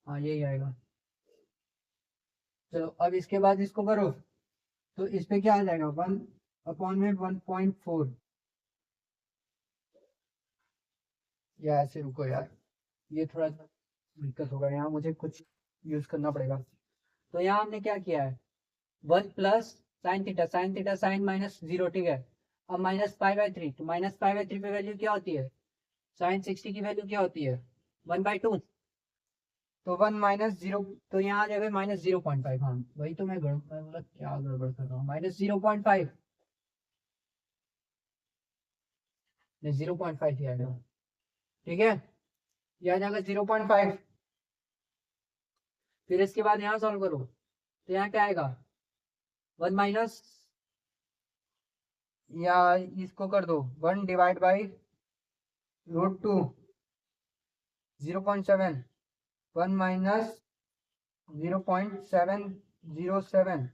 हाँ यही आएगा चलो अब इसके बाद इसको करो तो इस पे क्या आ जाएगा 1/1.4 या ऐसे रुको यार ये थोड़ा दिक्कत होगा यहाँ मुझे कुछ यूज करना पड़ेगा तो यहाँ हमने क्या किया है 1 प्लस साइन थीटा साइन -0 ठीक है अब -π/3 तो -π/3 पे वैल्यू क्या होती है साइन 60 की वैल्यू क्या होती है 1/2 तो 1 -0 तो यहाँ आ जाएगा -0.5 हाँ वही तो मैं बोला क्या गड़बड़ कर रहा हूँ -0.5 नहीं 0.5 ही आएगा ठीक है ये आ जाएगा 0.5 फिर इसके बाद यहाँ सॉल्व करो तो यहाँ क्या आएगा 1 माइनस या इसको कर दो 1 डिवाइड बाई √2 0.7 1 माइनस 0.707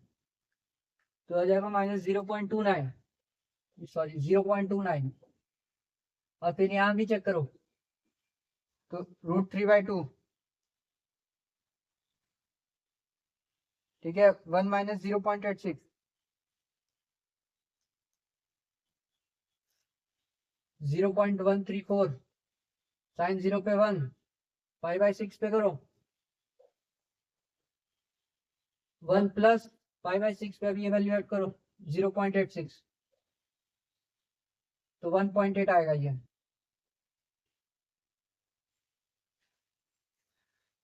तो आ जाएगा -0.29 सॉरी 0.29 और फिर यहाँ भी चेक करो तो √3/2 ठीक है 1 माइनस 0.86 0.134 साइन 0 पे 1 π/6 पे करो 1 प्लस π/6 पे अभी ये वैल्यू ऐड करो 0.86 तो 1.8 आएगा ये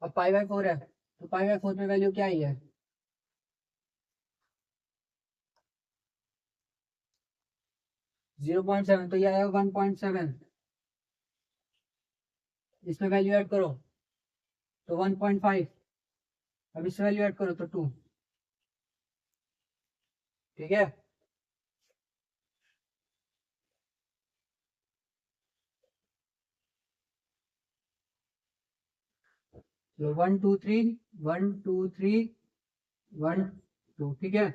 अब π/4 है तो π/4 पे वैल्यू क्या आई है 0.7 तो ये आएगा 1.7 इसमें वैल्यू ऐड करो तो 1.5 अब इसमें वैल्यू ऐड करो तो 2 ठीक है तो 1 2 3 1 2 3 1 2 ठीक है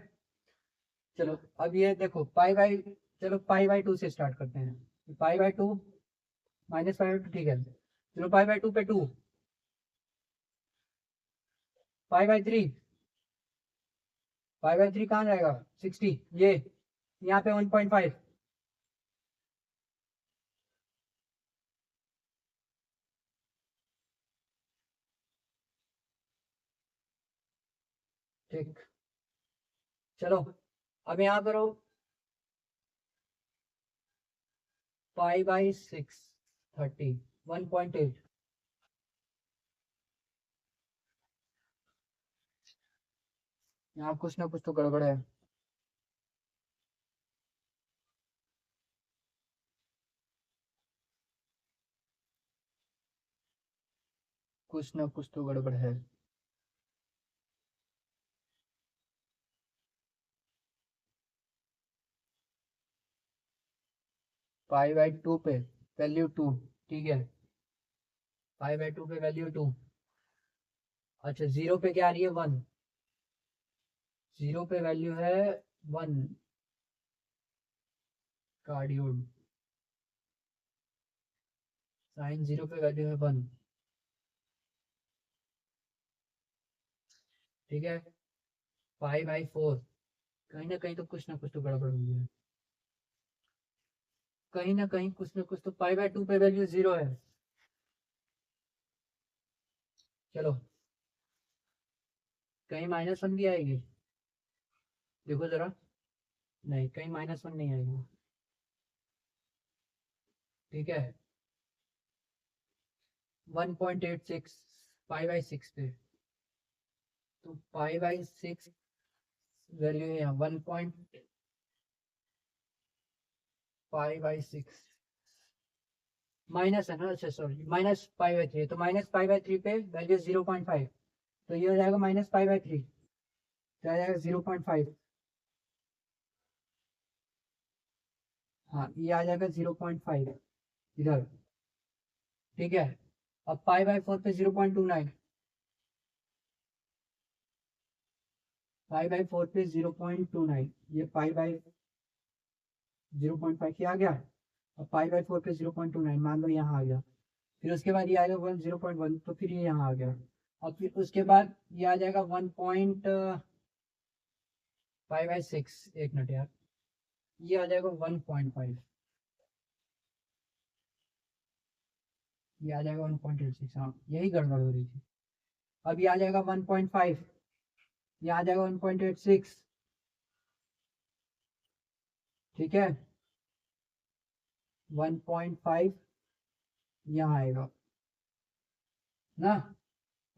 चलो अब ये देखो चलो π/2 से स्टार्ट करते हैं π/2 -π/2 ठीक है चलो π/2 पे 2 π/3 π/3 कहाँ जाएगा 60 ये यहाँ पे 1.5 ठीक चलो अब यहाँ करो π/6 30 1.8 यहाँ कुछ ना कुछ तो गड़बड़ है कुछ ना कुछ तो गड़बड़ है π/2 पे वैल्यू 2 ठीक है 5/2 पे वैल्यू 2। अच्छा 0 पे क्या आ रही है 1, 0 पे वैल्यू है 1 कार्डियोड, साइन 0 पे वैल्यू है 1। ठीक है 5/4, कहीं ना कुछ तो गड़बड़ हुई है, कहीं ना कहीं कुछ ना कुछ तो 5/2 पे वैल्यू 0 है। चलो कहीं -1 भी आएगी, देखो जरा, नहीं कहीं -1 नहीं आएगी। ठीक है 1.86 5/6 पे, तो 5/6 वैल्यू है यहाँ 1.5/6 माइनस है ना, अच्छा सॉरी -5/3, तो -5/3 पे वैल्यू 0.5, तो ये हो जाएगा -5/3, तो आ जाएगा 0.5। हाँ ये आ जाएगा 0.5 इधर। ठीक है अब 5/4 पे 0.29, 5/4 पे 0.29, ये 0.5 क्या आ गया। अब 5/4 पे 0.29 मान लो यहाँ आ गया, फिर उसके बाद ये आएगा 0.1, तो फिर ये यहाँ आ गया। और फिर उसके बाद ये आ जाएगा 1.5/6, एक मिनट यार, ये आ जाएगा 1.5, ये आ जाएगा 1.86, हाँ यही गड़बड़ हो रही थी। अब ये आ जाएगा 1.5, ये आ जाएगा 1.86। ठीक है 1.5 यहाँ आएगा ना,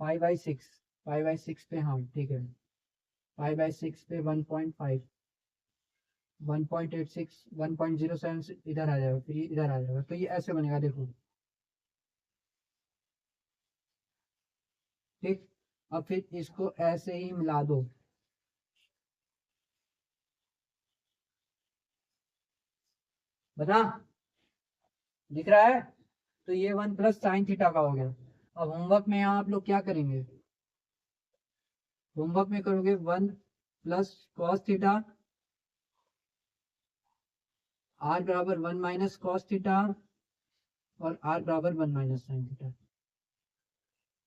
5/6, 5/6 पे, हाँ ठीक है 5/6 पे 1.5, 1.86, 1.07 इधर आ जाएगा, फिर ये इधर आ जाएगा, तो ये ऐसे बनेगा देखो। ठीक अब फिर इसको ऐसे ही मिला दो, बना, दिख रहा है। तो ये 1 + sin थीटा का हो गया। अब होमवर्क में यहाँ आप लोग क्या करेंगे, होमवर्क में करोगे 1 + cos थीटा, r बराबर 1 - cos थीटा, और r बराबर 1 - sin थीटा।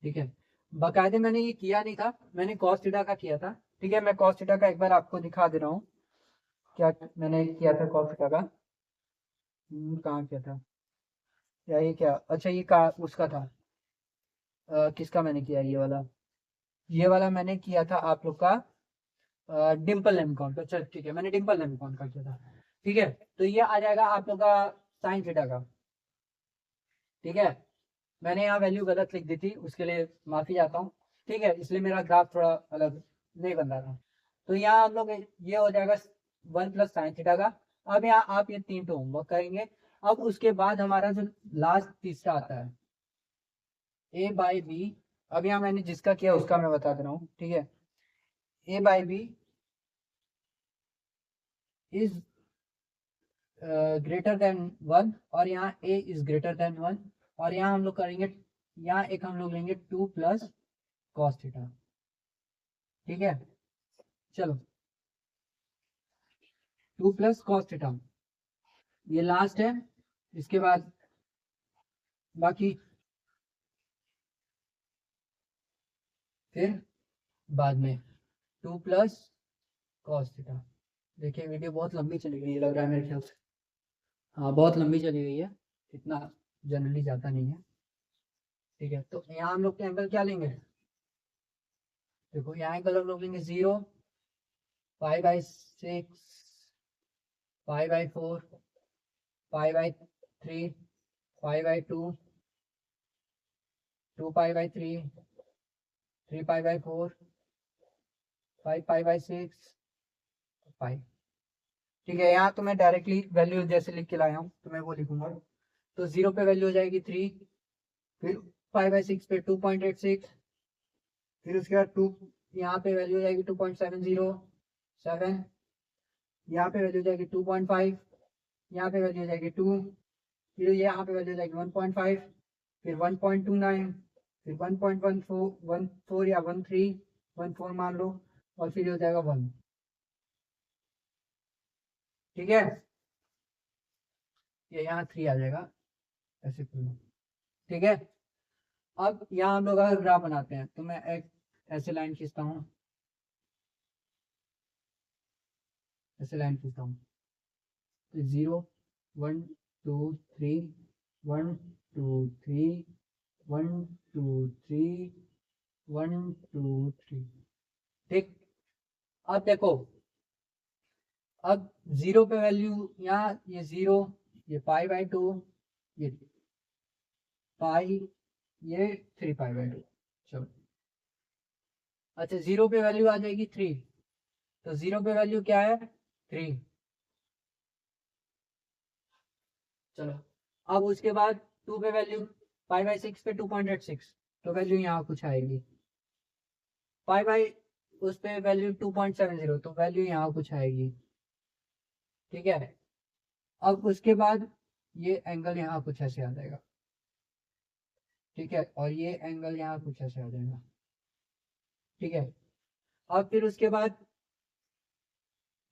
ठीक है बाकायदे मैंने ये किया नहीं था, मैंने cos थीटा का किया था। ठीक है मैं cos थीटा का एक बार आपको दिखा दे रहा हूँ, क्या मैंने किया था cos थीटा का। कहाँ किया था, या ये क्या, अच्छा ये का उसका था, किसका मैंने किया, ये वाला मैंने किया था आप लोग का डिम्पल लेमकॉन का। चल ठीक है मैंने डिम्पल लेमकॉन का किया था। ठीक है तो ये आ जाएगा आप लोग का साइन थीटा का। ठीक है मैंने यहाँ वैल्यू गलत लिख दी थी, उसके लिए माफी चाहता हूँ। ठीक है इसलिए मेरा ग्राफ थोड़ा अलग नहीं बन रहा था। तो यहाँ हम लोग ये हो जाएगा 1 + sin थीटा का। अब यहाँ आप ये 3 तो होमवर्क करेंगे। अब उसके बाद हमारा जो लास्ट तीसरा आता है a/b। अब यहाँ मैंने जिसका किया उसका मैं बता दे रहा हूँ। ठीक है a/b इज ग्रेटर देन 1, और यहाँ a इज ग्रेटर देन 1, और यहाँ हम लोग करेंगे, यहाँ एक हम लोग लेंगे 2 + cos थीटा। ठीक है चलो 2 + cos थीटा, ये लास्ट है। इसके बाद बाकी फिर बाद में 2 + cos थीटा। देखिए वीडियो बहुत लंबी चली गई है लग रहा है मेरे ख्याल से, हाँ बहुत लंबी चली गई है, इतना जनरली जाता नहीं है। ठीक है तो यहाँ हम लोग के एंगल क्या लेंगे, देखो यहाँ एंगल हम लोग लेंगे 0, 5/6, 5/4, 5/3, 5/2, 2π/3, 3π/4, 5π/6, 5। ठीक है यहाँ तो मैं डायरेक्टली वैल्यू जैसे लिख के लाया हूँ तो मैं वो लिखूंगा। तो 0 पे वैल्यू हो जाएगी 3, फिर 5/6 पे 2.86, फिर उसके बाद 2, यहाँ पे वैल्यू हो जाएगी 2.707, यहाँ पे वैल्यू हो जाएगी 2.5, यहाँ पे वैल्यू हो जाएगी 2, फिर यहाँ पे वैल्यू हो जाएगी 1.5, फिर 1.29, फिर 1.14 या 1314 मान लो, और फिर हो जाएगा 1। ठीक है, ये यहाँ 3 आ जाएगा, ऐसे कर लो। ठीक है, अब यहाँ हम लोग अगर ग्राफ बनाते हैं तो मैं एक ऐसे लाइन खींचता हूँ, ऐसे लाइन खींचता हूँ, 0 1 2 3 1 2 3 1 2 3 1 2 3। ठीक, अब देखो, अब 0 पे वैल्यू यहाँ ये 0, ये π/2, ये पाई, ये 3π/2। चलो, अच्छा 0 पे वैल्यू आ जाएगी 3, तो 0 पे वैल्यू क्या है 3। चलो, अब उसके बाद 2 पे वैल्यू π/6 पे 2.86, तो वैल्यू यहाँ कुछ आएगी। π/, उस पे वैल्यू 2.70, तो वैल्यू यहाँ कुछ आएगी। ठीक है, अब उसके बाद ये एंगल यहाँ कुछ ऐसे आ जाएगा। ठीक है, और ये एंगल यहाँ कुछ ऐसे आ जाएगा। ठीक है, अब फिर उसके बाद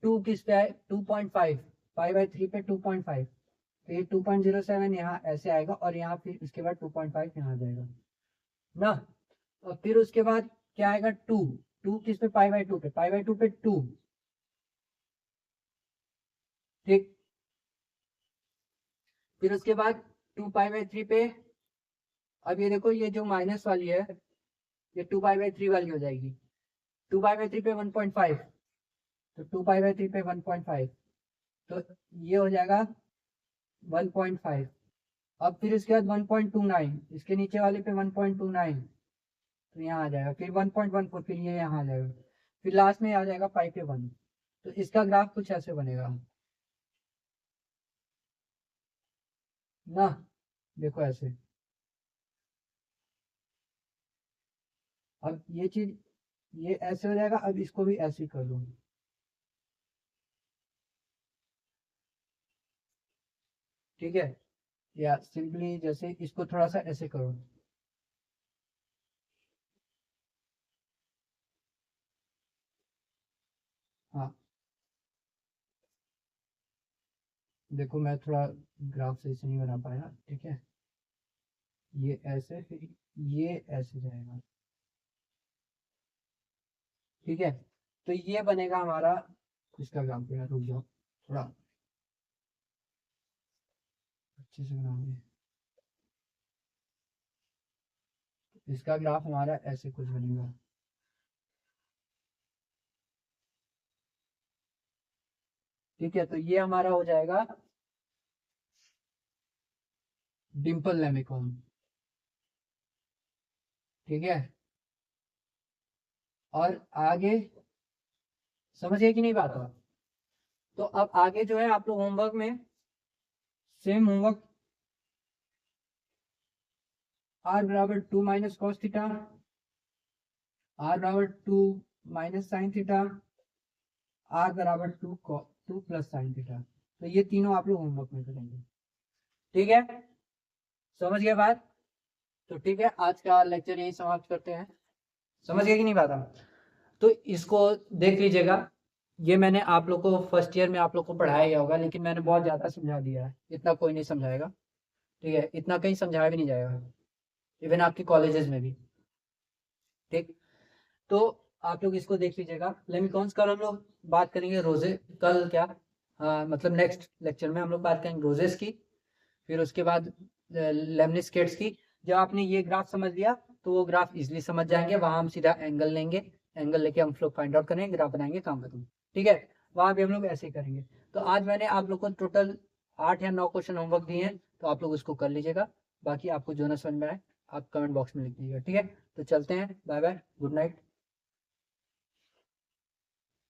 2 किस पे आए 2.5, π/3 पे 2.5, तो ये 2.07 यहाँ ऐसे आएगा, और यहाँ फिर उसके बाद 2.5 यहाँ आ जाएगा ना। और फिर उसके बाद क्या आएगा 2 किस पे π/2 पे, π/2 पे 2। ठीक, फिर उसके बाद 2π/3 पे, अब ये देखो ये जो माइनस वाली है ये 2π/3 वाली हो जाएगी। 2π/3 पे 1.5, तो 2π/3 पे 1.5, तो ये हो जाएगा 1.5। अब फिर इसके बाद 1.29, इसके नीचे वाले पे 1.29, तो यहाँ आ जाएगा। फिर 1.14, फिर ये यहाँ आ जाएगा, फिर लास्ट में आ जाएगा पाई पे 1। तो इसका ग्राफ कुछ ऐसे बनेगा ना, देखो ऐसे। अब ये चीज ये ऐसे हो जाएगा, अब इसको भी ऐसे ही कर दो। ठीक है, या सिंपली जैसे इसको थोड़ा सा ऐसे करो। हाँ, देखो मैं थोड़ा ग्राफ सही से नहीं बना पाया। ठीक है, ये ऐसे, फिर ये ऐसे जाएगा। ठीक है, तो ये बनेगा हमारा इसका ग्राफ। यार रुक जाओ, थोड़ा अच्छे से बनाओगे। इसका ग्राफ हमारा ऐसे कुछ बनेगा। ठीक है, तो ये हमारा हो जाएगा डिम्पल लेमिकॉन। ठीक है, और आगे समझ गए कि नहीं बात? तो अब आगे जो है आप लोग होमवर्क में सेम होमवर्क, r बराबर 2 माइनस कॉस थीटा, r बराबर 2 माइनस साइन थीटा, r बराबर 2 प्लस साइन थीटा, तो ये तीनों आप लोग होमवर्क में करेंगे। ठीक है, समझ गए बात? तो ठीक है, आज का लेक्चर यही समाप्त करते हैं। समझ गए कि नहीं बात? तो इसको देख लीजिएगा, ये मैंने आप लोग को फर्स्ट ईयर में आप लोग को पढ़ाया ही होगा, लेकिन मैंने बहुत ज़्यादा समझा दिया है, इतना कोई नहीं समझाएगा। ठीक है, इतना कहीं समझाया भी नहीं जाएगा, इवन आपके कॉलेजेस में भी। ठीक, तो आप लोग इसको देख लीजिएगा। लेमिकॉन्स कल हम लोग बात करेंगे रोजे, कल क्या मतलब नेक्स्ट लेक्चर में हम लोग बात करेंगे रोजेस की, फिर उसके बाद लेमनिस्केट्स की। जब आपने ये ग्राफ समझ लिया तो वो ग्राफ इजिली समझ जाएंगे, वहां हम सीधा एंगल लेंगे, एंगल लेके हम लोग फाइंड आउट करेंगे, ग्राफ बनाएंगे, काम खत्म। ठीक है, वहां भी हम लोग ऐसे ही करेंगे। तो आज मैंने आप लोग को टोटल 8 या 9 क्वेश्चन होमवर्क दिए हैं, तो आप लोग उसको कर लीजिएगा। बाकी आपको जो ना समझ में आए आप कमेंट बॉक्स में लिख दीजिएगा। ठीक है, तो चलते हैं, बाय बाय, गुड नाइट।